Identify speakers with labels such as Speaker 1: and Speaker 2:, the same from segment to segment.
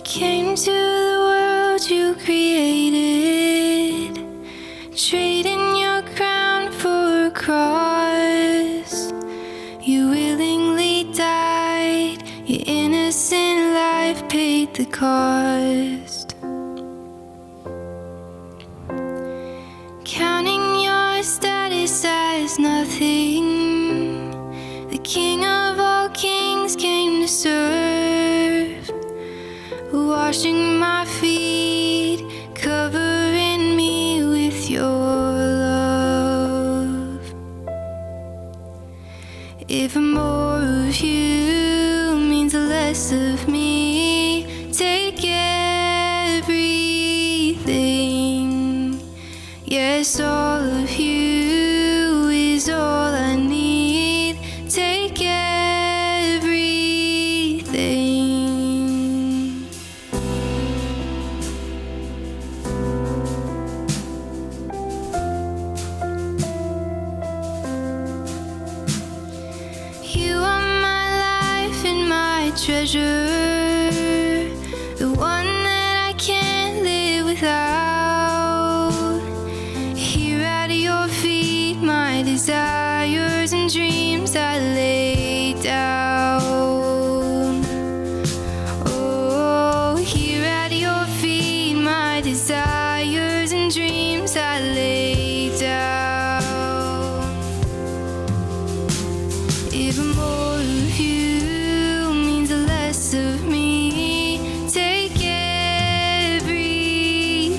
Speaker 1: came to the world you created, trading your crown for a cross. You willingly died, your innocent life paid the cost. Counting your status as nothing, the King of all kings came to serve, washing my feet, covering me with your love. If more of you means less of me, take everything. Yes, all of you is all I need. Take everything. You are my life and my treasure, the one that I can't live without. Here at your feet, my desires and dreams I lay down. Oh, here at your feet, my desires and dreams I lay down. If more of you means less of me, take everything.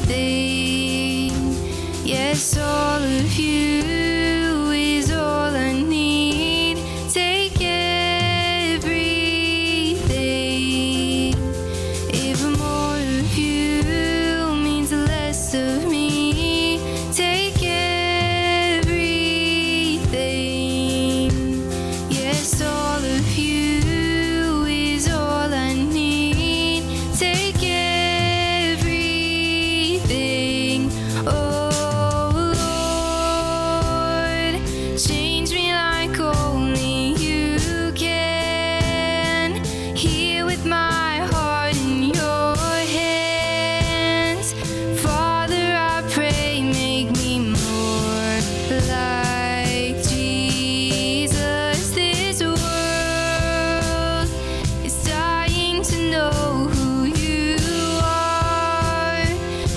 Speaker 1: Yes, all of you is all I need. Take everything. If more of you means less of me, take everything. Yes, all of you is all I need. Take everything. Oh Lord, change me like only you can. Here with my heart in your hands, Father, I pray, make me more like Jesus. This world is dying to know who you are.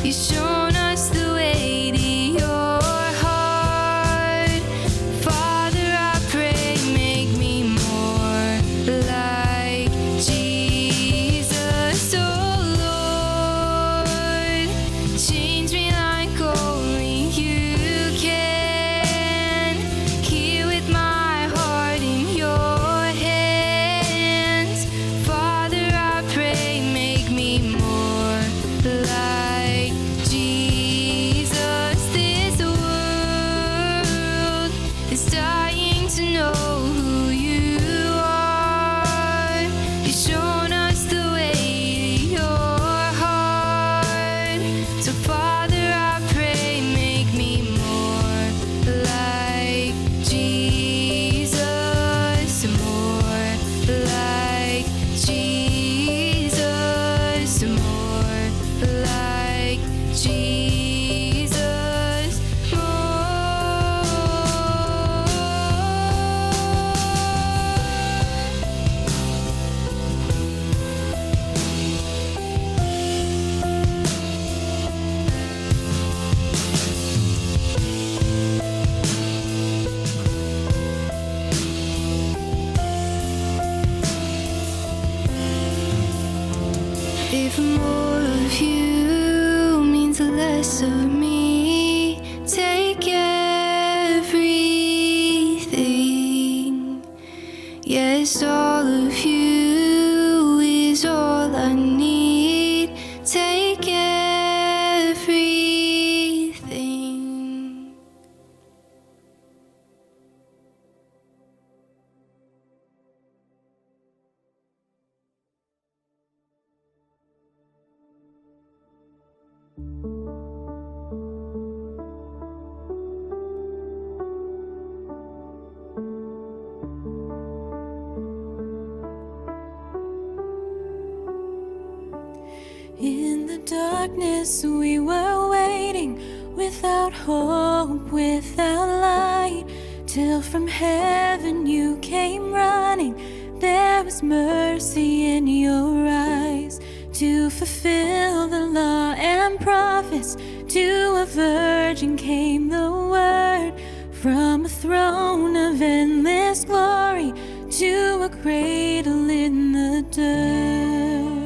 Speaker 1: You've shown us the way to your heart. Father, I pray, make me more like Jesus. Oh Lord, change me like only you can. Here with my heart in your hands, Father, I pray, make me more like Jesus. This world is dying to know who you are. You've shown us the way to your heart. So Father, I pray, make me more like Jesus, more like Jesus, more like Jesus, if more of you means less of me, take everything. Yes, all of you is all I need. Take everything. In the darkness we were waiting, without hope, without light, till from heaven you came running. There was mercy in your eyes, to fulfill the law and prophets. To a virgin came the word, from a throne of endless glory to a cradle in the dirt.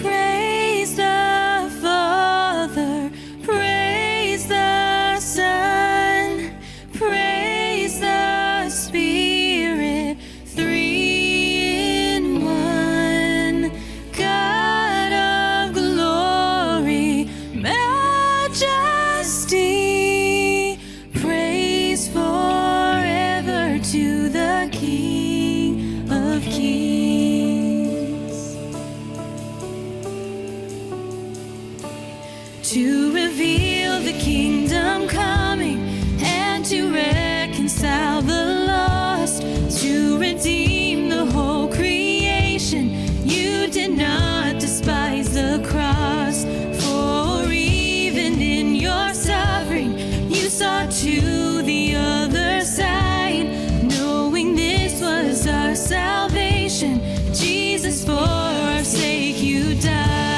Speaker 1: Praise the Father, praise the Son, praise the Spirit, three in one. God of glory, majesty, praise forever to the King of Kings. To reveal the kingdom coming, and to reconcile the lost, to redeem the whole creation. You did not despise the cross, for even in your suffering you saw to the other side, knowing this was our salvation. Jesus, for our sake you died.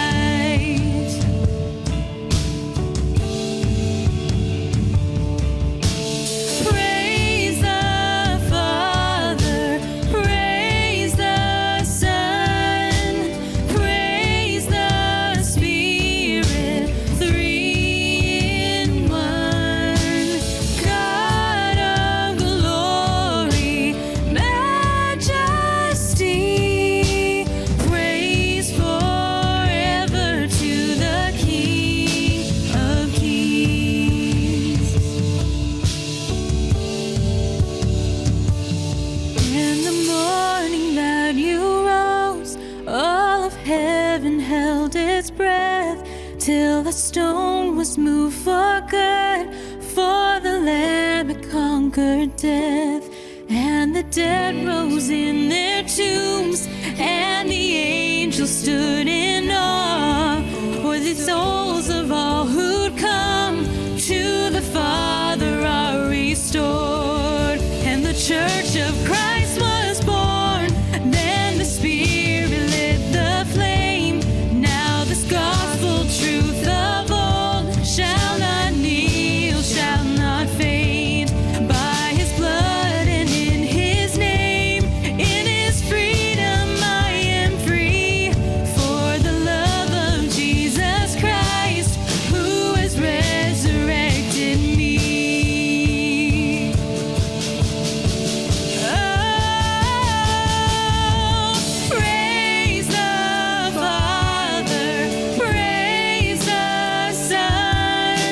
Speaker 1: Praise the Father, praise the Son, praise the Spirit, three in one. God of glory, majesty, praise forever to the King of Kings. In the morning that you rose, all of heaven held its breath, till the stone was moved for good, for the Lamb had conquered death. And the dead rose in their tombs, and the angels stood in awe, for the souls of all who'd come to the Father are restored. And the Church of Christ was born, then the Spirit lit the flame. Now this gospel truth of old shall not kneel, shall not faint. By his blood and in his name, in his freedom I am free. For the love of Jesus Christ, who has resurrected me. Oh, praise the Father, praise the Son,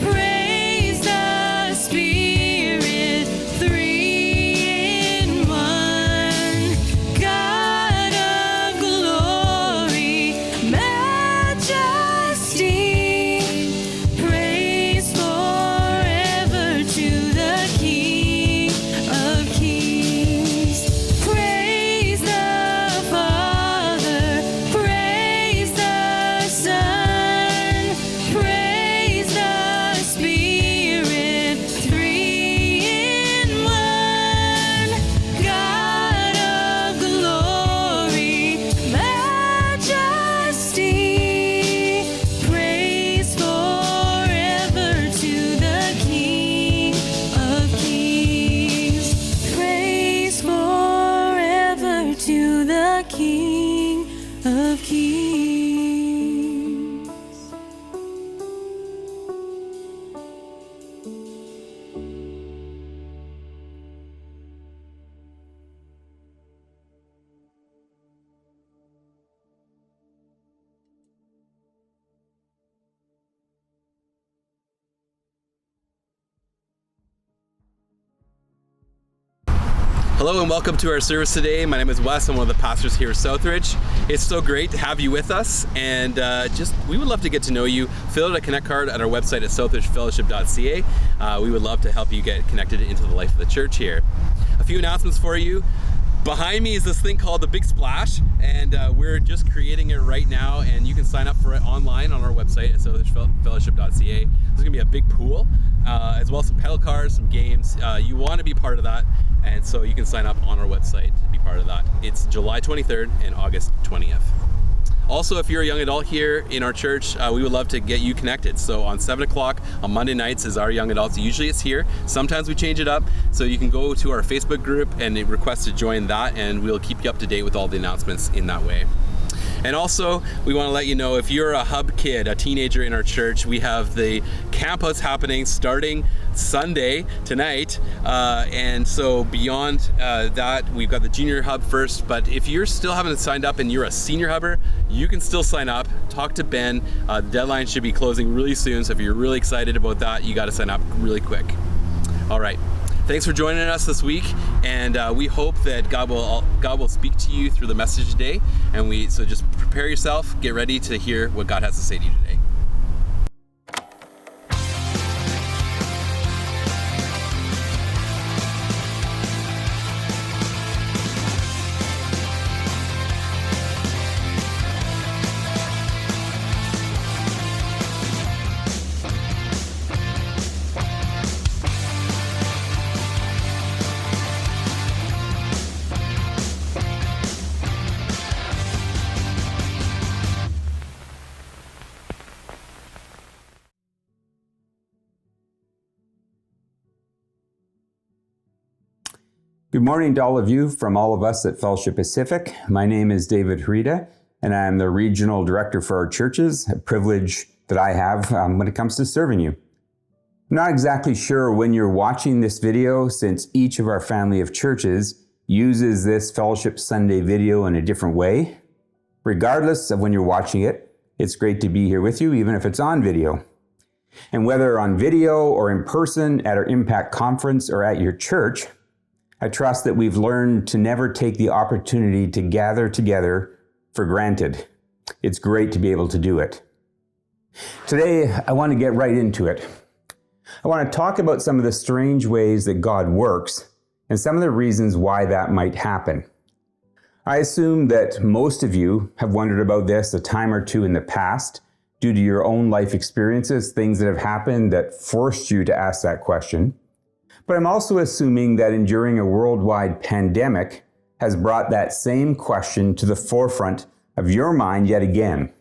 Speaker 1: praise the Spirit, three in one. God of glory, majesty, praise forever to the King of Kings. Praise the Father, praise the Son, praise the Spirit, three in one. God of glory, majesty, praise forever to the King of Kings. Praise forever to the King of Kings.
Speaker 2: Hello and welcome to our service today. My name is Wes. I'm one of the pastors here at SouthRidge. It's so great to have you with us, and we would love to get to know you. Fill out a connect card at our website at southridgefellowship.ca. We would love to help you get connected into the life of the church here. A few announcements for you. Behind me is this thing called the Big Splash, and we're just creating it right now, and you can sign up for it online on our website at southridgefellowship.ca. There's gonna be a big pool, as well as some pedal cars, some games. You want to be part of that, and so you can sign up on our website to be part of that. It's July 23rd and August 20th. Also, if you're a young adult here in our church, we would love to get you connected. So on 7 o'clock on Monday nights is our young adults. Usually it's here. Sometimes we change it up. So you can go to our Facebook group and request to join that, and we'll keep you up to date with all the announcements in that way. And also, we want to let you know, if you're a hub kid, a teenager in our church, we have the campus happening starting Sunday tonight. And so beyond that, we've got the junior hub first. But if you're still haven't signed up and you're a senior hubber, you can still sign up. Talk to Ben. The deadline should be closing really soon. So if you're really excited about that, you got to sign up really quick. All right. Thanks for joining us this week, and we hope that God will speak to you through the message today. And so just prepare yourself, get ready to hear what God has to say to you today.
Speaker 3: Good morning to all of you from all of us at Fellowship Pacific. My name is David Harita, and I'm the Regional Director for our churches, a privilege that I have when it comes to serving you. I'm not exactly sure when you're watching this video, since each of our family of churches uses this Fellowship Sunday video in a different way. Regardless of when you're watching it, it's great to be here with you, even if it's on video. And whether on video or in person at our Impact Conference or at your church, I trust that we've learned to never take the opportunity to gather together for granted. It's great to be able to do it. Today, I want to get right into it. I want to talk about some of the strange ways that God works and some of the reasons why that might happen. I assume that most of you have wondered about this a time or two in the past due to your own life experiences, things that have happened that forced you to ask that question. But I'm also assuming that enduring a worldwide pandemic has brought that same question to the forefront of your mind yet again.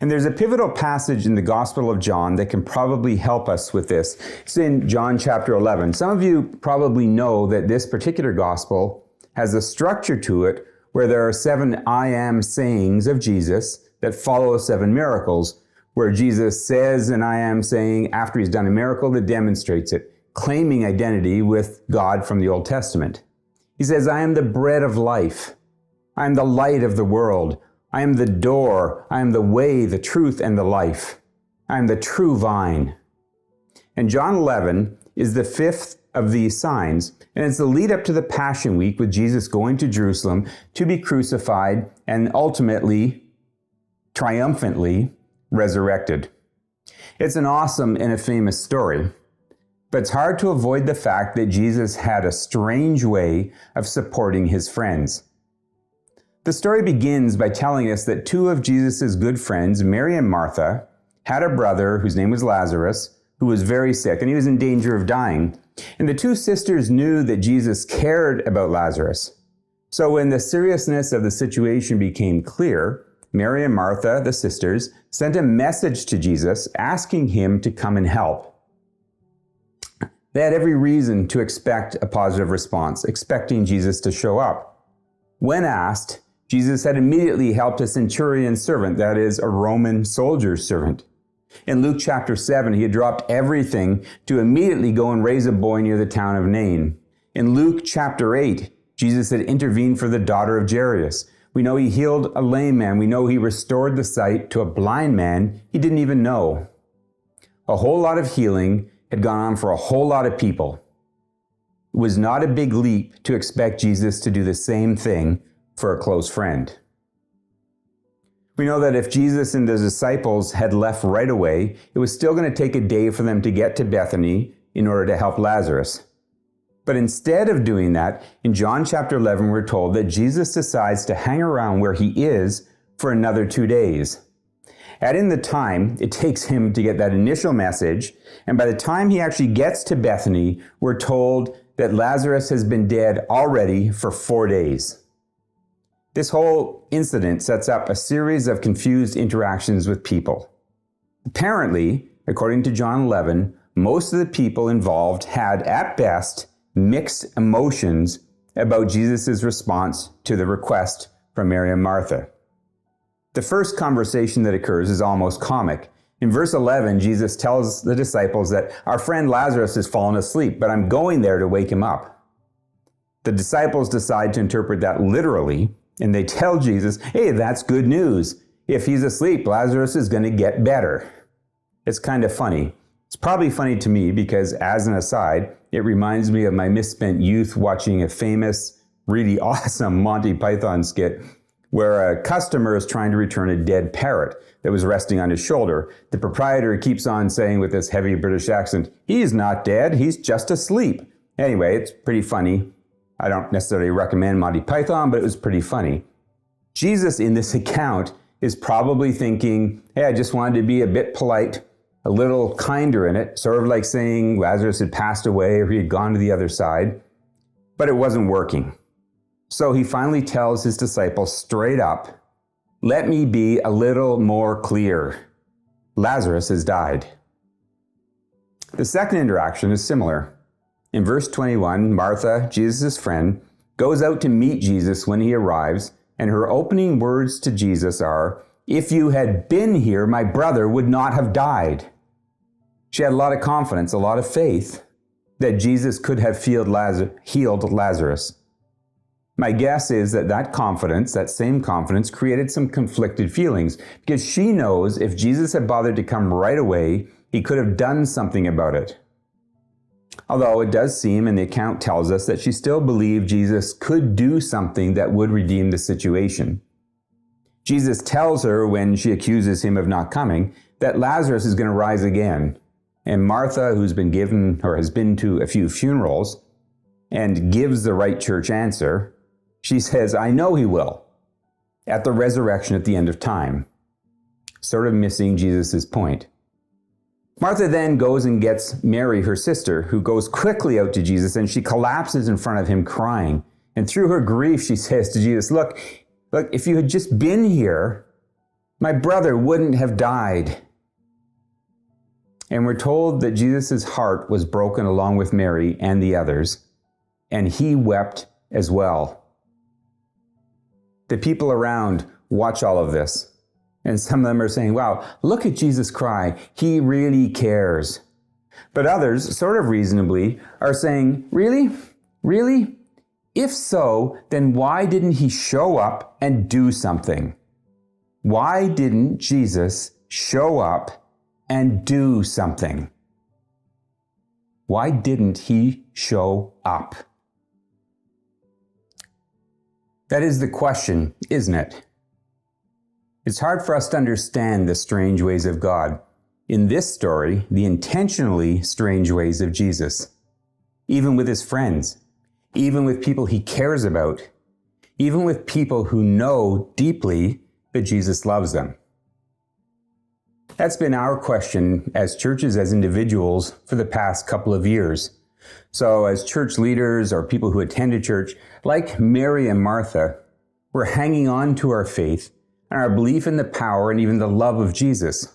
Speaker 3: And there's a pivotal passage in the Gospel of John that can probably help us with this. It's in John chapter 11. Some of you probably know that this particular gospel has a structure to it where there are 7 I am sayings of Jesus that follow 7 miracles, where Jesus says an I am saying after he's done a miracle that demonstrates it, claiming identity with God from the Old Testament. He says, I am the bread of life. I am the light of the world. I am the door. I am the way, the truth, and the life. I am the true vine. And John 11 is the 5th of these signs, and it's the lead up to the Passion Week with Jesus going to Jerusalem to be crucified and ultimately, triumphantly resurrected. It's an awesome and a famous story. But it's hard to avoid the fact that Jesus had a strange way of supporting his friends. The story begins by telling us that 2 of Jesus' good friends, Mary and Martha, had a brother whose name was Lazarus, who was very sick, and he was in danger of dying. And the 2 sisters knew that Jesus cared about Lazarus. So when the seriousness of the situation became clear, Mary and Martha, the sisters, sent a message to Jesus asking him to come and help. They had every reason to expect a positive response, expecting Jesus to show up. When asked, Jesus had immediately helped a centurion's servant, that is, a Roman soldier's servant. In Luke chapter 7, he had dropped everything to immediately go and raise a boy near the town of Nain. In Luke chapter 8, Jesus had intervened for the daughter of Jairus. We know he healed a lame man. We know he restored the sight to a blind man he didn't even know. A whole lot of healing had gone on for a whole lot of people. It was not a big leap to expect Jesus to do the same thing for a close friend. We know that if Jesus and the disciples had left right away, it was still going to take a day for them to get to Bethany in order to help Lazarus. But instead of doing that, in John chapter 11, we're told that Jesus decides to hang around where he is for another 2 days. Add in the time it takes him to get that initial message, and by the time he actually gets to Bethany, we're told that Lazarus has been dead already for 4 days. This whole incident sets up a series of confused interactions with people. Apparently, according to John 11, most of the people involved had, at best, mixed emotions about Jesus' response to the request from Mary and Martha. The first conversation that occurs is almost comic. In verse 11, Jesus tells the disciples that our friend Lazarus has fallen asleep, but I'm going there to wake him up. The disciples decide to interpret that literally, and they tell Jesus, hey, that's good news. If he's asleep, Lazarus is going to get better. It's kind of funny. It's probably funny to me because, as an aside, it reminds me of my misspent youth watching a famous, really awesome Monty Python skit where a customer is trying to return a dead parrot that was resting on his shoulder. The proprietor keeps on saying with this heavy British accent, he's not dead, he's just asleep. Anyway, it's pretty funny. I don't necessarily recommend Monty Python, but it was pretty funny. Jesus in this account is probably thinking, hey, I just wanted to be a bit polite, a little kinder in it, sort of like saying Lazarus had passed away or he had gone to the other side, but it wasn't working. So he finally tells his disciples straight up, let me be a little more clear. Lazarus has died. The second interaction is similar. In verse 21, Martha, Jesus' friend, goes out to meet Jesus when he arrives, and her opening words to Jesus are, if you had been here, my brother would not have died. She had a lot of confidence, a lot of faith that Jesus could have healed Lazarus. My guess is that confidence, that same confidence, created some conflicted feelings because she knows if Jesus had bothered to come right away, he could have done something about it. Although it does seem, and the account tells us, that she still believed Jesus could do something that would redeem the situation. Jesus tells her when she accuses him of not coming that Lazarus is going to rise again. And Martha, who's been given or has been to a few funerals and gives the right church answer, she says, I know he will, at the resurrection at the end of time. Sort of missing Jesus' point. Martha then goes and gets Mary, her sister, who goes quickly out to Jesus, and she collapses in front of him crying. And through her grief, she says to Jesus, look, if you had just been here, my brother wouldn't have died. And we're told that Jesus' heart was broken along with Mary and the others, and he wept as well. The people around watch all of this, and some of them are saying, wow, look at Jesus cry. He really cares. But others, sort of reasonably, are saying, really? Really? If so, then why didn't he show up and do something? Why didn't Jesus show up and do something? Why didn't he show up? That is the question, isn't it? It's hard for us to understand the strange ways of God. In this story, the intentionally strange ways of Jesus. Even with his friends, even with people he cares about, even with people who know deeply that Jesus loves them. That's been our question as churches, as individuals, for the past couple of years. So as church leaders or people who attend a church, like Mary and Martha, we're hanging on to our faith and our belief in the power and even the love of Jesus.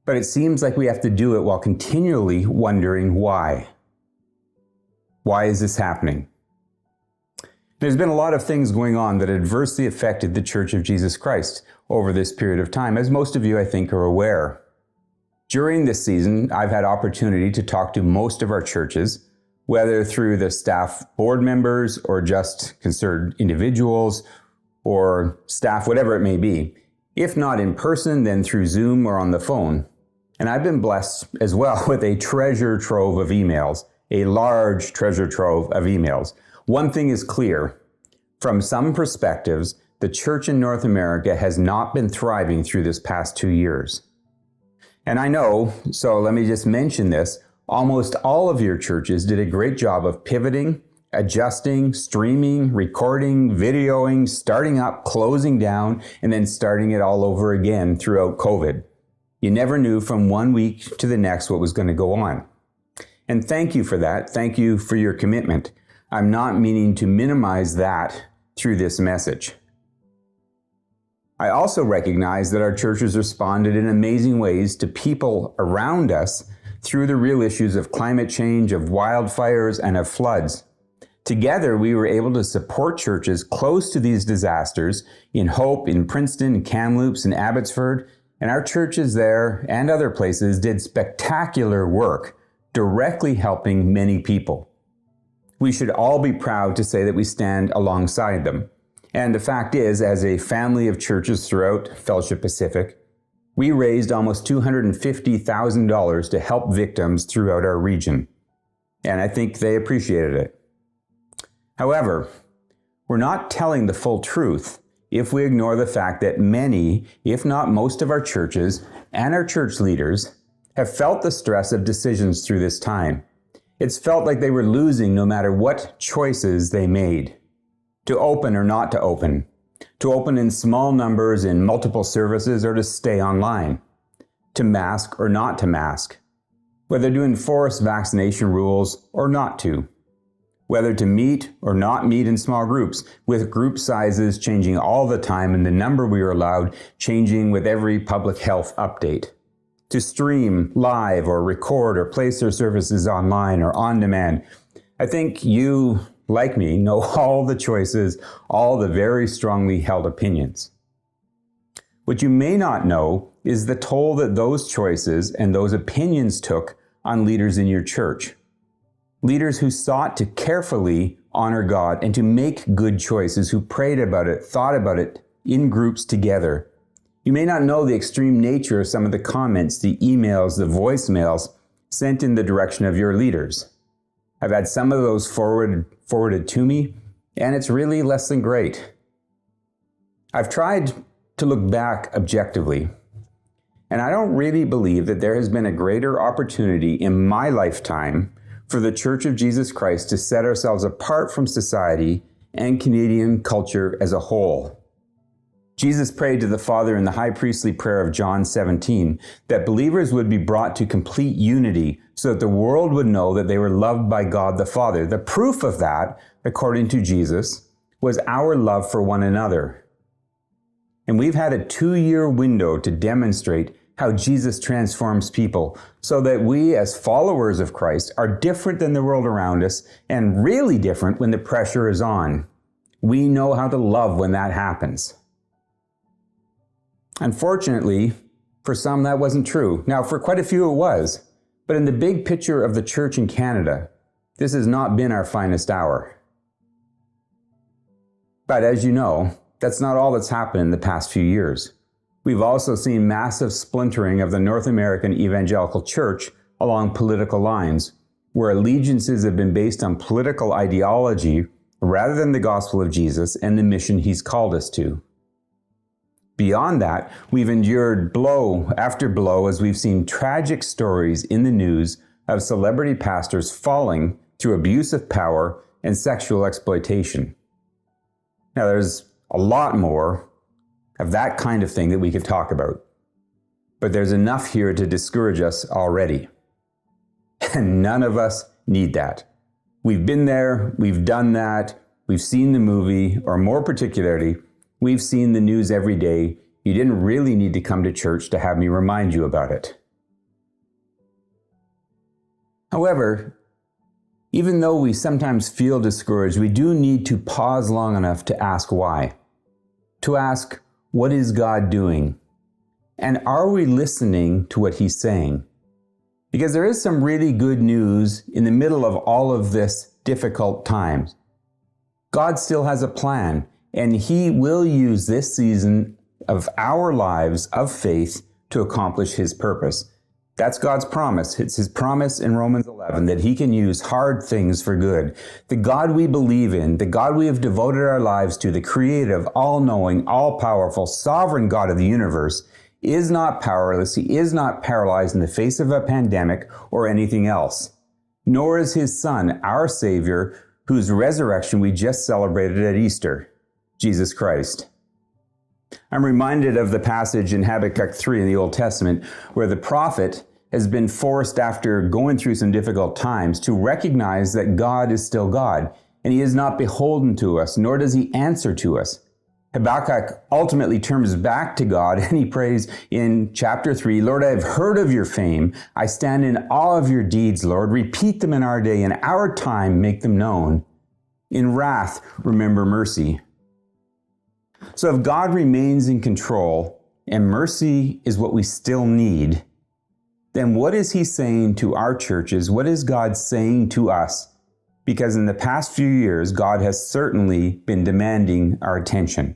Speaker 3: But it seems like we have to do it while continually wondering why. Why is this happening? There's been a lot of things going on that adversely affected the Church of Jesus Christ over this period of time, as most of you, I think, are aware. During this season, I've had opportunity to talk to most of our churches, whether through the staff board members or just concerned individuals or staff, whatever it may be. If not in person, then through Zoom or on the phone. And I've been blessed as well with a treasure trove of emails, a large treasure trove of emails. One thing is clear. From some perspectives, the church in North America has not been thriving through this past 2 years. And I know, so let me just mention this, Almost all of your churches did a great job of pivoting, adjusting, streaming, recording, videoing, starting up, closing down, and then starting it all over again throughout COVID. You never knew from one week to the next what was going to go on. And thank you for that. Thank you for your commitment. I'm not meaning to minimize that through this message. I also recognize that our churches responded in amazing ways to people around us through the real issues of climate change, of wildfires, and of floods. Together, we were able to support churches close to these disasters in Hope, in Princeton, in Kamloops, in Abbotsford, and our churches there and other places did spectacular work directly helping many people. We should all be proud to say that we stand alongside them. And the fact is, as a family of churches throughout Fellowship Pacific, we raised almost $250,000 to help victims throughout our region. And I think they appreciated it. However, we're not telling the full truth if we ignore the fact that many, if not most of our churches and our church leaders have felt the stress of decisions through this time. It's felt like they were losing no matter what choices they made. To open or not to open in small numbers in multiple services or to stay online, to mask or not to mask, whether to enforce vaccination rules or not to, whether to meet or not meet in small groups, with group sizes changing all the time and the number we were allowed changing with every public health update, to stream live or record or place their services online or on demand. I think you, like me, know all the choices, all the very strongly held opinions. What you may not know is the toll that those choices and those opinions took on leaders in your church. Leaders who sought to carefully honor God and to make good choices, who prayed about it, thought about it in groups together. You may not know the extreme nature of some of the comments, the emails, the voicemails sent in the direction of your leaders. I've had some of those forwarded to me, and it's really less than great. I've tried to look back objectively, and I don't really believe that there has been a greater opportunity in my lifetime for the Church of Jesus Christ to set ourselves apart from society and Canadian culture as a whole. Jesus prayed to the Father in the high priestly prayer of John 17 that believers would be brought to complete unity so that the world would know that they were loved by God the Father. The proof of that, according to Jesus, was our love for one another. And we've had a 2-year window to demonstrate how Jesus transforms people so that we as followers of Christ are different than the world around us and really different when the pressure is on. We know how to love when that happens. Unfortunately, for some that wasn't true. Now, for quite a few it was. But in the big picture of the church in Canada, this has not been our finest hour. But as you know, that's not all that's happened in the past few years. We've also seen massive splintering of the North American evangelical church along political lines, where allegiances have been based on political ideology rather than the gospel of Jesus and the mission he's called us to. Beyond that, we've endured blow after blow as we've seen tragic stories in the news of celebrity pastors falling through abuse of power and sexual exploitation. Now, there's a lot more of that kind of thing that we could talk about, but there's enough here to discourage us already. And none of us need that. We've been there, we've done that, we've seen the movie, or more particularly, we've seen the news every day. You didn't really need to come to church to have me remind you about it. However, even though we sometimes feel discouraged, we do need to pause long enough to ask why. To ask, what is God doing? And are we listening to what he's saying? Because there is some really good news in the middle of all of this difficult times. God still has a plan. And he will use this season of our lives of faith to accomplish his purpose. That's God's promise. It's his promise in Romans 11 that he can use hard things for good. The God we believe in, the God we have devoted our lives to, the creative, all-knowing, all-powerful, sovereign God of the universe, is not powerless. He is not paralyzed in the face of a pandemic or anything else. Nor is his Son, our Savior, whose resurrection we just celebrated at Easter, Jesus Christ. I'm reminded of the passage in Habakkuk 3 in the Old Testament where the prophet has been forced, after going through some difficult times, to recognize that God is still God, and he is not beholden to us, nor does he answer to us. Habakkuk ultimately turns back to God, and he prays in chapter 3, Lord, I have heard of your fame. I stand in awe of your deeds, Lord. Repeat them in our day. In our time, make them known. In wrath, remember mercy. So if God remains in control, and mercy is what we still need, then what is he saying to our churches? What is God saying to us? Because in the past few years, God has certainly been demanding our attention.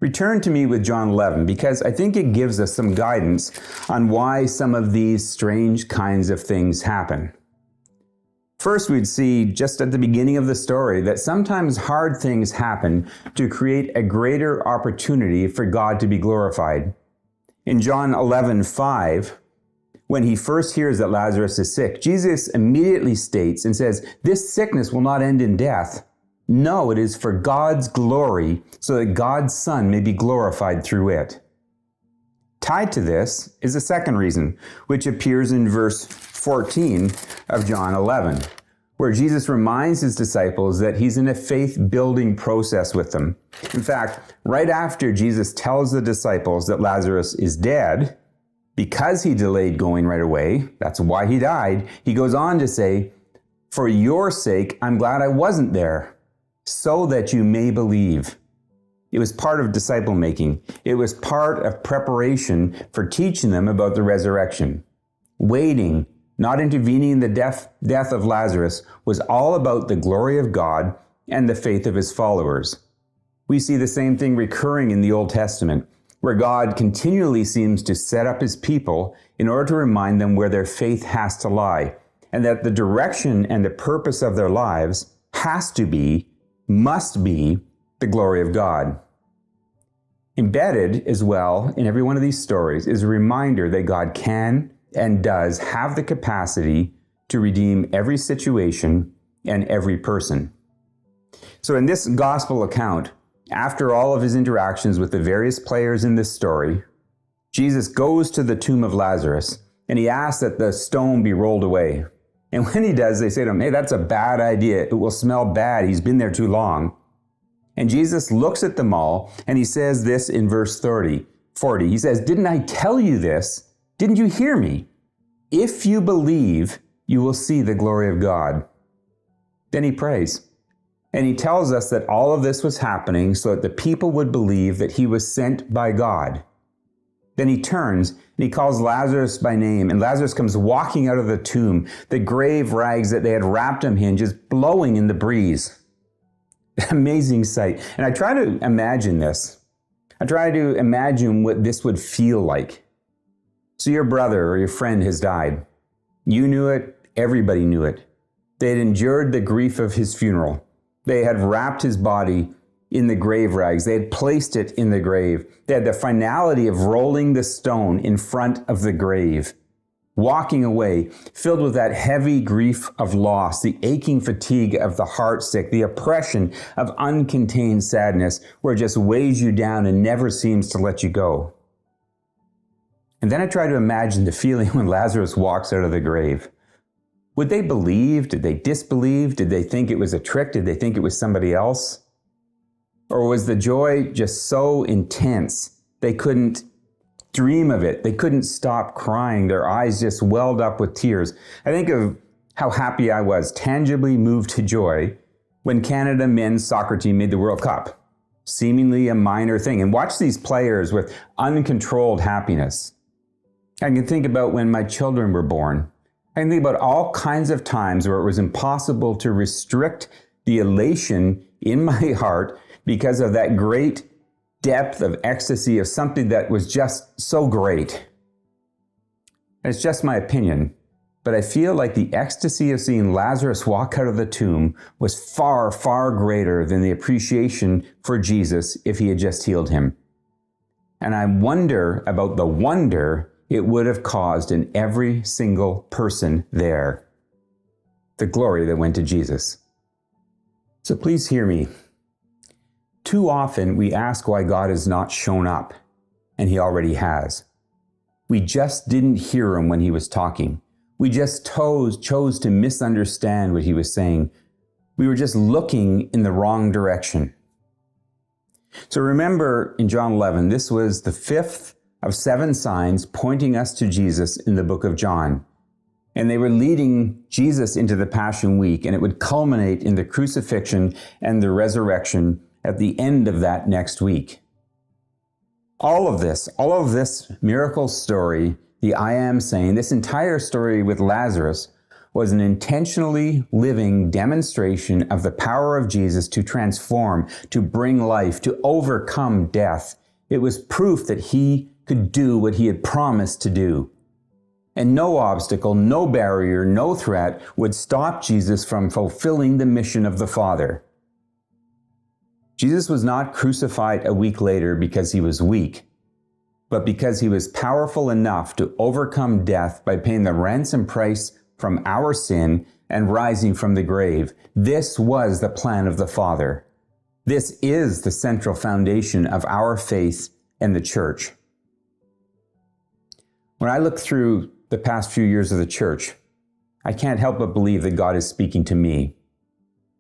Speaker 3: Return to me with John 11, because I think it gives us some guidance on why some of these strange kinds of things happen. First, we'd see just at the beginning of the story that sometimes hard things happen to create a greater opportunity for God to be glorified. In John 11:5, when he first hears that Lazarus is sick, Jesus immediately states and says, this sickness will not end in death. No, it is for God's glory, so that God's Son may be glorified through it. Tied to this is a second reason, which appears in verse 14 of John 11, where Jesus reminds his disciples that he's in a faith-building process with them. In fact, right after Jesus tells the disciples that Lazarus is dead, because he delayed going right away, that's why he died, he goes on to say, for your sake, I'm glad I wasn't there, so that you may believe. It was part of disciple making. It was part of preparation for teaching them about the resurrection. Waiting, not intervening in the death of Lazarus, was all about the glory of God and the faith of his followers. We see the same thing recurring in the Old Testament, where God continually seems to set up his people in order to remind them where their faith has to lie, and that the direction and the purpose of their lives must be the glory of God. Embedded as well in every one of these stories is a reminder that God can and does have the capacity to redeem every situation and every person. So in this gospel account, after all of his interactions with the various players in this story, Jesus goes to the tomb of Lazarus and he asks that the stone be rolled away. And when he does, they say to him, hey, that's a bad idea. It will smell bad. He's been there too long. And Jesus looks at them all and he says this in verse 40. He says, didn't I tell you this? Didn't you hear me? If you believe, you will see the glory of God. Then he prays. And he tells us that all of this was happening so that the people would believe that he was sent by God. Then he turns and he calls Lazarus by name, and Lazarus comes walking out of the tomb, the grave rags that they had wrapped him in just blowing in the breeze. Amazing sight. And I try to imagine this. I try to imagine what this would feel like. So your brother or your friend has died. You knew it. Everybody knew it. They had endured the grief of his funeral. They had wrapped his body in the grave rags. They had placed it in the grave. They had the finality of rolling the stone in front of the grave, walking away, filled with that heavy grief of loss, the aching fatigue of the heart sick, the oppression of uncontained sadness, where it just weighs you down and never seems to let you go. And then I try to imagine the feeling when Lazarus walks out of the grave. Would they believe? Did they disbelieve? Did they think it was a trick? Did they think it was somebody else? Or was the joy just so intense they couldn't dream of it? They couldn't stop crying. Their eyes just welled up with tears. I think of how happy I was, tangibly moved to joy, when Canada men's soccer team made the World Cup. Seemingly a minor thing. And watch these players with uncontrolled happiness. I can think about when my children were born. I can think about all kinds of times where it was impossible to restrict the elation in my heart because of that great depth of ecstasy of something that was just so great. It's just my opinion, but I feel like the ecstasy of seeing Lazarus walk out of the tomb was far, far greater than the appreciation for Jesus if he had just healed him. And I wonder about the wonder it would have caused in every single person there. The glory that went to Jesus. So please hear me. Too often we ask why God has not shown up, and he already has. We just didn't hear him when he was talking. We just chose to misunderstand what he was saying. We were just looking in the wrong direction. So remember in John 11, this was the 5th of 7 signs pointing us to Jesus in the book of John. And they were leading Jesus into the Passion Week, and it would culminate in the crucifixion and the resurrection at the end of that next week. All of this miracle story, the I Am saying, this entire story with Lazarus was an intentionally living demonstration of the power of Jesus to transform, to bring life, to overcome death. It was proof that he could do what he had promised to do. And no obstacle, no barrier, no threat would stop Jesus from fulfilling the mission of the Father. Jesus was not crucified a week later because he was weak, but because he was powerful enough to overcome death by paying the ransom price from our sin and rising from the grave. This was the plan of the Father. This is the central foundation of our faith and the church. When I look through the past few years of the church, I can't help but believe that God is speaking to me,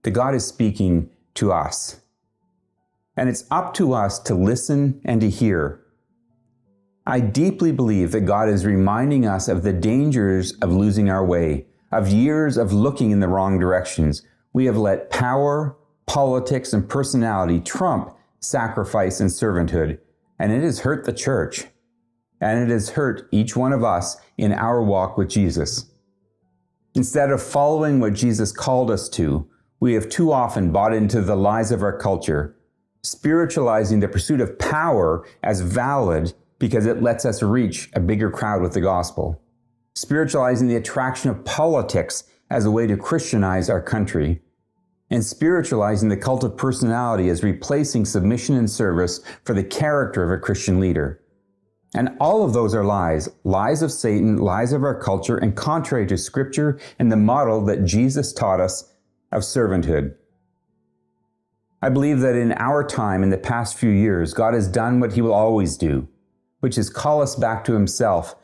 Speaker 3: that God is speaking to us. And it's up to us to listen and to hear. I deeply believe that God is reminding us of the dangers of losing our way, of years of looking in the wrong directions. We have let power, politics, and personality trump sacrifice and servanthood, and it has hurt the church. And it has hurt each one of us in our walk with Jesus. Instead of following what Jesus called us to, we have too often bought into the lies of our culture, spiritualizing the pursuit of power as valid because it lets us reach a bigger crowd with the gospel, spiritualizing the attraction of politics as a way to Christianize our country, and spiritualizing the cult of personality as replacing submission and service for the character of a Christian leader. And all of those are lies, lies of Satan, lies of our culture, and contrary to Scripture and the model that Jesus taught us of servanthood. I believe that in our time, in the past few years, God has done what he will always do, which is call us back to himself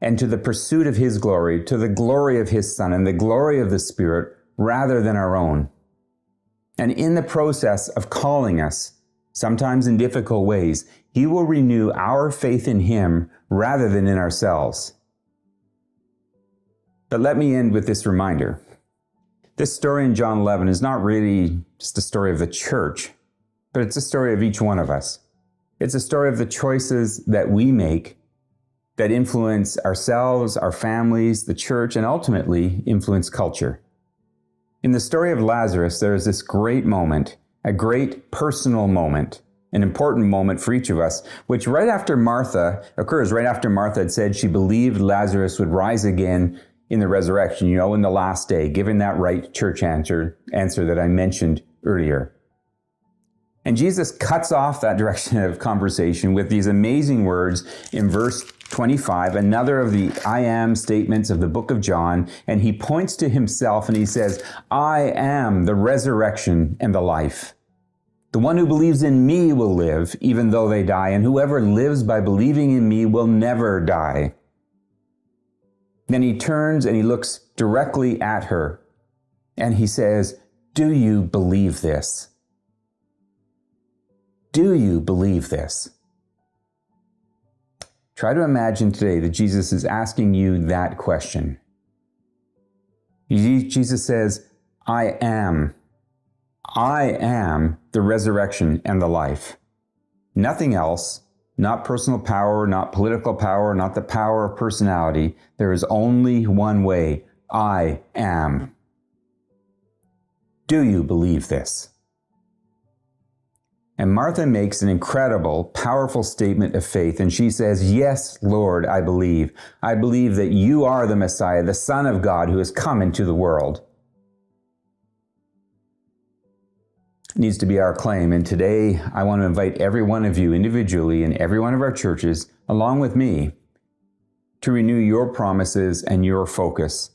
Speaker 3: and to the pursuit of his glory, to the glory of his Son and the glory of the Spirit, rather than our own. And in the process of calling us, sometimes in difficult ways, he will renew our faith in him rather than in ourselves. But let me end with this reminder. This story in John 11 is not really just a story of the church, but it's a story of each one of us. It's a story of the choices that we make that influence ourselves, our families, the church, and ultimately influence culture. In the story of Lazarus, there is this great moment, a great personal moment, an important moment for each of us, which occurs right after Martha had said she believed Lazarus would rise again in the resurrection, in the last day, given that right church answer that I mentioned earlier. And Jesus cuts off that direction of conversation with these amazing words in verse 25, another of the I am statements of the book of John, and he points to himself and he says, I am the resurrection and the life. The one who believes in me will live even though they die, and whoever lives by believing in me will never die. Then he turns and he looks directly at her and he says, do you believe this? Do you believe this? Try to imagine today that Jesus is asking you that question. Jesus says, I am the resurrection and the life. Nothing else, not personal power, not political power, not the power of personality. There is only one way. I am. Do you believe this? And Martha makes an incredible, powerful statement of faith, and she says, yes, Lord, I believe. I believe that you are the Messiah, the Son of God who has come into the world. needs to be our claim. And today, I want to invite every one of you individually in every one of our churches, along with me, to renew your promises and your focus.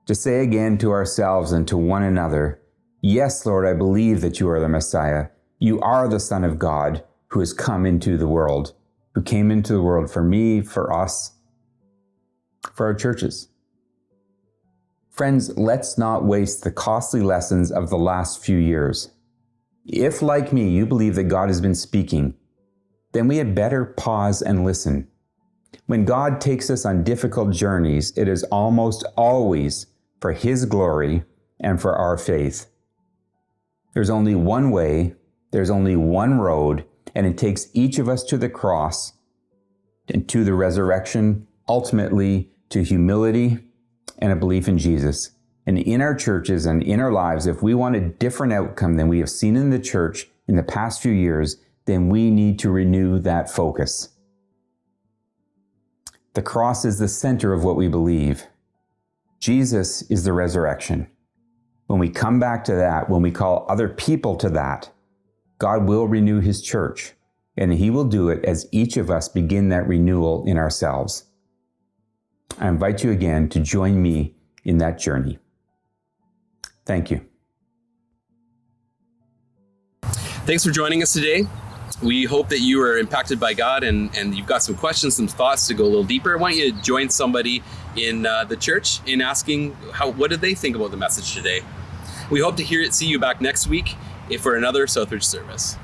Speaker 3: To say again to ourselves and to one another, yes, Lord, I believe that you are the Messiah. You are the Son of God who has come into the world, who came into the world for me, for us, for our churches. Friends, let's not waste the costly lessons of the last few years. If, like me, you believe that God has been speaking, then we had better pause and listen. When God takes us on difficult journeys, it is almost always for His glory and for our faith. There's only one way, there's only one road, and it takes each of us to the cross and to the resurrection, ultimately to humility and a belief in Jesus. And in our churches and in our lives, if we want a different outcome than we have seen in the church in the past few years, then we need to renew that focus. The cross is the center of what we believe. Jesus is the resurrection. When we come back to that, when we call other people to that, God will renew His church, and He will do it as each of us begin that renewal in ourselves. I invite you again to join me in that journey. Thank you.
Speaker 2: Thanks for joining us today. We hope that you are impacted by God and you've got some questions, some thoughts to go a little deeper. Why don't you join somebody in the church in asking what did they think about the message today? We hope to see you back next week for another SouthRidge service.